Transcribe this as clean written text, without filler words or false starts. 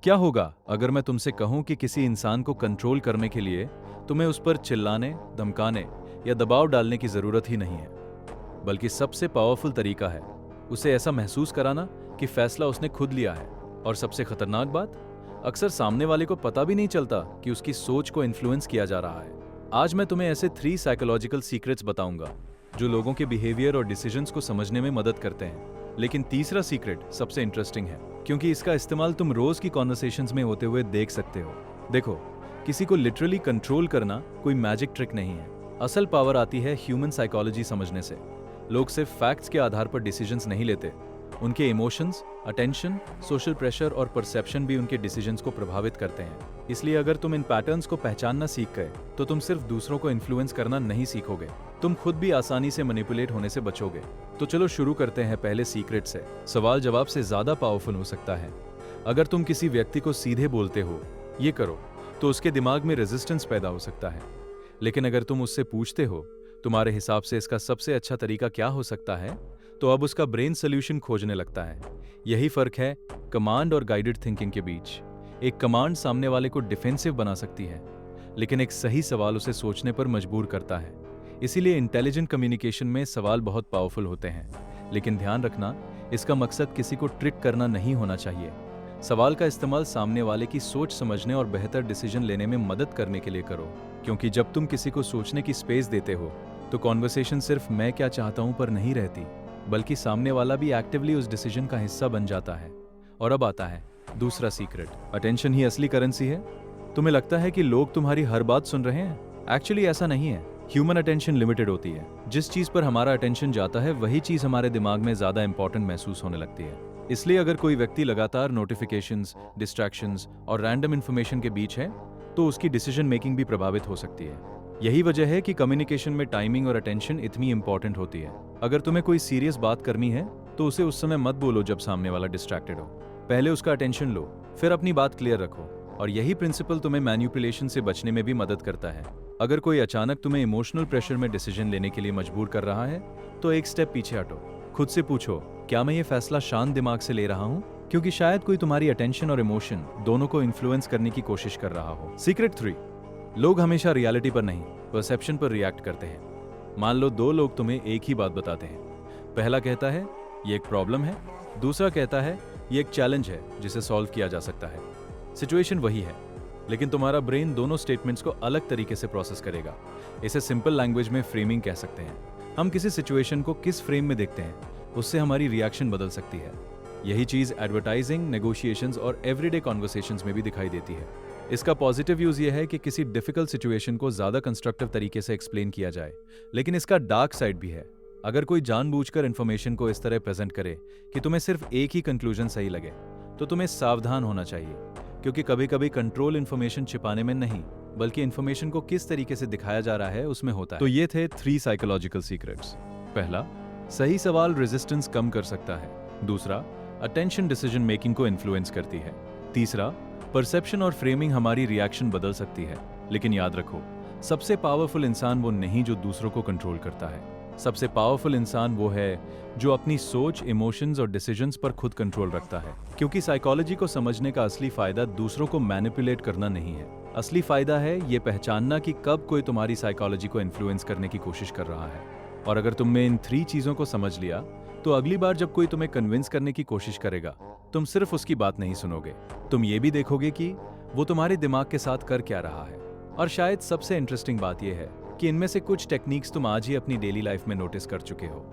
क्या होगा अगर मैं तुमसे कहूं कि किसी इंसान को कंट्रोल करने के लिए तुम्हें उस पर चिल्लाने, धमकाने या दबाव डालने की जरूरत ही नहीं है, बल्कि सबसे पावरफुल तरीका है उसे ऐसा महसूस कराना कि फैसला उसने खुद लिया है। और सबसे खतरनाक बात, अक्सर सामने वाले को पता भी नहीं चलता कि उसकी सोच को इन्फ्लुएंस किया जा रहा है। आज मैं तुम्हें ऐसे 3 साइकोलॉजिकल सीक्रेट्स बताऊंगा जो लोगों के बिहेवियर और डिसीजंस को समझने में मदद करते हैं। लेकिन तीसरा सीक्रेट सबसे इंटरेस्टिंग है, क्योंकि इसका इस्तेमाल तुम रोज की कॉन्वर्सेशंस में होते हुए देख सकते हो। देखो, किसी को लिटरली कंट्रोल करना कोई मैजिक ट्रिक नहीं है। असल पावर आती है ह्यूमन साइकोलॉजी समझने से। लोग सिर्फ फैक्ट्स के आधार पर डिसीजंस नहीं लेते, उनके इमोशंस, अटेंशन, सोशल प्रेशर और परसेप्शन भी उनके डिसीजंस को प्रभावित करते हैं। इसलिए अगर तुम इन पैटर्न्स को पहचानना सीख गए तो तुम सिर्फ दूसरों को इन्फ्लुएंस करना नहीं सीखोगे, तुम खुद भी आसानी से मैनिपुलेट होने से बचोगे। तो चलो शुरू करते हैं पहले सीक्रेट से। सवाल जवाब से ज्यादा पावरफुल हो सकता है। अगर तुम किसी व्यक्ति को सीधे बोलते हो, ये करो, तो उसके दिमाग में रेजिस्टेंस पैदा हो सकता है। लेकिन अगर तुम उससे पूछते हो, तुम्हारे हिसाब से इसका सबसे अच्छा तरीका क्या हो सकता है, तो अब उसका ब्रेन सोल्यूशन खोजने लगता है। यही फर्क है कमांड और गाइडेड थिंकिंग के बीच। एक कमांड सामने वाले को डिफेंसिव बना सकती है, लेकिन एक सही सवाल उसे सोचने पर मजबूर करता है। इसीलिए इंटेलिजेंट कम्युनिकेशन में सवाल बहुत पावरफुल होते हैं। लेकिन ध्यान रखना, इसका मकसद किसी को ट्रिक करना नहीं होना चाहिए। सवाल का इस्तेमाल सामने वाले की सोच समझने और बेहतर डिसीजन लेने में मदद करने के लिए करो। क्योंकि जब तुम किसी को सोचने की स्पेस देते हो, तो कॉन्वर्सेशन सिर्फ मैं क्या चाहता हूं पर नहीं रहती, बल्कि सामने वाला भी एक्टिवली उस डिसीजन का हिस्सा बन जाता है। और अब आता है दूसरा सीक्रेट, अटेंशन ही असली करेंसी है। तुम्हें लगता है कि लोग तुम्हारी हर बात सुन रहे हैं? एक्चुअली ऐसा नहीं है। ह्यूमन अटेंशन लिमिटेड होती है। जिस चीज पर हमारा अटेंशन जाता है, वही चीज हमारे दिमाग में ज्यादा इंपॉर्टेंट महसूस होने लगती है। इसलिए अगर कोई व्यक्ति लगातार नोटिफिकेशंस, डिस्ट्रैक्शंस और रैंडम इंफॉर्मेशन के बीच है, तो उसकी डिसीजन मेकिंग भी प्रभावित हो सकती है। यही वजह है कि कम्युनिकेशन में टाइमिंग और अटेंशन इतनी इंपॉर्टेंट होती है। अगर तुम्हें कोई सीरियस बात करनी है, तो उसे उस समय मत बोलो जब सामने वाला डिस्ट्रैक्टेड हो। पहले उसका अटेंशन लो, फिर अपनी बात क्लियर रखो। और यही प्रिंसिपल तुम्हें मैनिपुलेशन से बचने में भी मदद करता है। अगर कोई अचानक तुम्हें इमोशनल प्रेशर में डिसीजन लेने के लिए मजबूर कर रहा है, तो एक स्टेप पीछे हटो। खुद से पूछो, क्या मैं ये फैसला शांत दिमाग से ले रहा हूँ? क्योंकि शायद कोई तुम्हारी अटेंशन और इमोशन दोनों को इन्फ्लुएंस करने की कोशिश कर रहा हो। सीक्रेट 3, लोग हमेशा रियलिटी पर नहीं, परसेप्शन पर रिएक्ट करते हैं। मान लो 2 लोग तुम्हें एक ही बात बताते हैं। पहला कहता है ये एक प्रॉब्लम है, दूसरा कहता है ये एक चैलेंज है जिसे सॉल्व किया जा सकता है। सिचुएशन वही है, लेकिन तुम्हारा ब्रेन दोनों स्टेटमेंट्स को अलग तरीके से प्रोसेस करेगा। इसे सिंपल लैंग्वेज में फ्रेमिंग कह सकते हैं। हम किसी सिचुएशन को किस फ्रेम में देखते हैं, उससे हमारी रिएक्शन बदल सकती है। यही चीज एडवर्टाइजिंग, नेगोशिएशंस और एवरीडे कॉन्वर्सेशंस में भी दिखाई देती है। इसका पॉजिटिव यूज यह है कि किसी डिफिकल्ट सिचुएशन को ज्यादा कंस्ट्रक्टिव तरीके से एक्सप्लेन किया जाए। लेकिन इसका डार्क साइड भी है। अगर कोई जानबूझकर इन्फॉर्मेशन को इस तरह प्रेजेंट करे कि तुम्हें सिर्फ एक ही कंक्लूजन सही लगे, तो तुम्हें सावधान होना चाहिए। क्योंकि कभी कभी कंट्रोल इन्फॉर्मेशन छिपाने में नहीं, बल्कि इन्फॉर्मेशन को किस तरीके से दिखाया जा रहा है उसमें होता है। तो ये थे 3 साइकोलॉजिकल सीक्रेट्स। पहला, सही सवाल रेजिस्टेंस कम कर सकता है। दूसरा, अटेंशन डिसीजन मेकिंग को इन्फ्लुएंस करती है। तीसरा, परसेप्शन और फ्रेमिंग हमारी रिएक्शन बदल सकती है। लेकिन याद रखो, सबसे पावरफुल इंसान वो नहीं जो दूसरों को कंट्रोल करता है। सबसे पावरफुल इंसान वो है जो अपनी सोच, इमोशंस और डिसीजंस पर खुद कंट्रोल रखता है। क्योंकि साइकोलॉजी को समझने का असली फायदा दूसरों को मैनिपुलेट करना नहीं है। असली फायदा है ये पहचानना कि कब कोई तुम्हारी साइकोलॉजी को इन्फ्लुएंस करने की कोशिश कर रहा है। और अगर तुमने इन 3 चीजों को समझ लिया, तो अगली बार जब कोई तुम्हें कन्विंस करने की कोशिश करेगा, तुम सिर्फ उसकी बात नहीं सुनोगे, तुम ये भी देखोगे कि वो तुम्हारे दिमाग के साथ कर क्या रहा है। और शायद सबसे इंटरेस्टिंग बात यह है कि इनमें से कुछ टेक्निक्स तुम आज ही अपनी डेली लाइफ में नोटिस कर चुके हो।